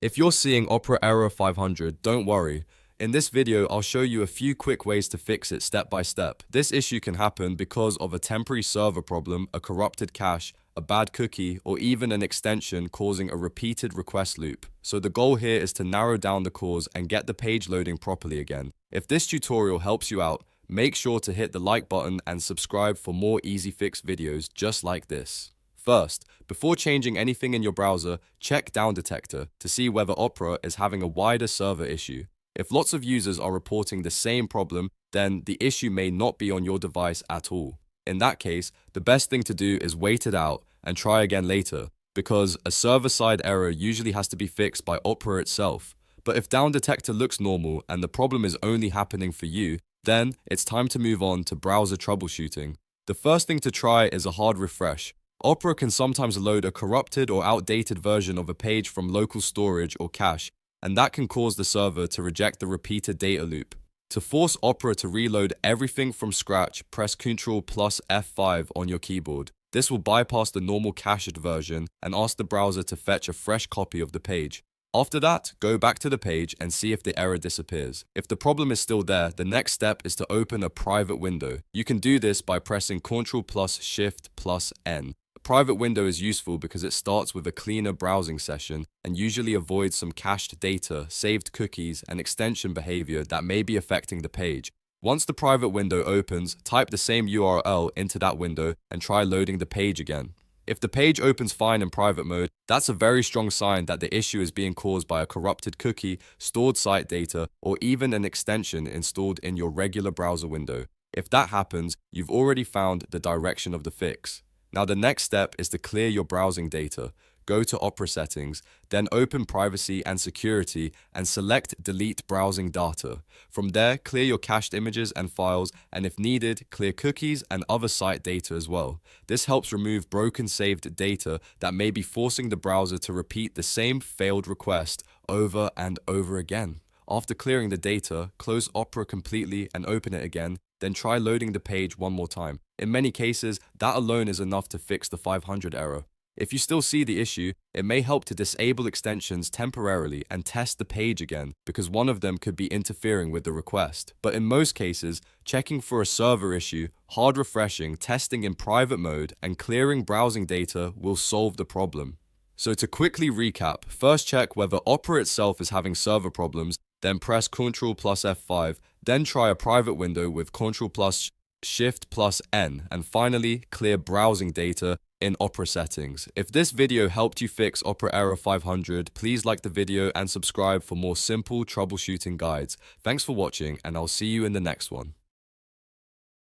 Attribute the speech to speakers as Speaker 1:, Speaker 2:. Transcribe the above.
Speaker 1: If you're seeing Opera error 500, don't worry. In this video, I'll show you a few quick ways to fix it step by step. This issue can happen because of a temporary server problem, a corrupted cache, a bad cookie, or even an extension causing a repeated request loop. So the goal here is to narrow down the cause and get the page loading properly again. If this tutorial helps you out, make sure to hit the like button and subscribe for more easy fix videos just like this. First, before changing anything in your browser, check Downdetector to see whether Opera is having a wider server issue. If lots of users are reporting the same problem, then the issue may not be on your device at all. In that case, the best thing to do is wait it out and try again later, because a server-side error usually has to be fixed by Opera itself. But if Downdetector looks normal and the problem is only happening for you, then it's time to move on to browser troubleshooting. The first thing to try is a hard refresh. Opera can sometimes load a corrupted or outdated version of a page from local storage or cache, and that can cause the server to reject the repeated data loop. To force Opera to reload everything from scratch, press Ctrl plus F5 on your keyboard. This will bypass the normal cached version and ask the browser to fetch a fresh copy of the page. After that, go back to the page and see if the error disappears. If the problem is still there, the next step is to open a private window. You can do this by pressing Ctrl plus Shift plus N. A private window is useful because it starts with a cleaner browsing session and usually avoids some cached data, saved cookies, and extension behavior that may be affecting the page. Once the private window opens, type the same URL into that window and try loading the page again. If the page opens fine in private mode, that's a very strong sign that the issue is being caused by a corrupted cookie, stored site data, or even an extension installed in your regular browser window. If that happens, you've already found the direction of the fix. Now the next step is to clear your browsing data. Go to Opera settings, then open privacy and security and select delete browsing data. From there, clear your cached images and files, and if needed, clear cookies and other site data as well. This helps remove broken saved data that may be forcing the browser to repeat the same failed request over and over again. After clearing the data, close Opera completely and open it again, then try loading the page one more time. In many cases, that alone is enough to fix the 500 error. If you still see the issue, it may help to disable extensions temporarily and test the page again, because one of them could be interfering with the request. But in most cases, checking for a server issue, hard refreshing, testing in private mode, and clearing browsing data will solve the problem. So to quickly recap, first check whether Opera itself is having server problems, then press Ctrl plus F5, then try a private window with Ctrl plus Shift plus N, and finally clear browsing data in Opera settings. If this video helped you fix Opera error 500, please like the video and subscribe for more simple troubleshooting guides. Thanks for watching, and I'll see you in the next one.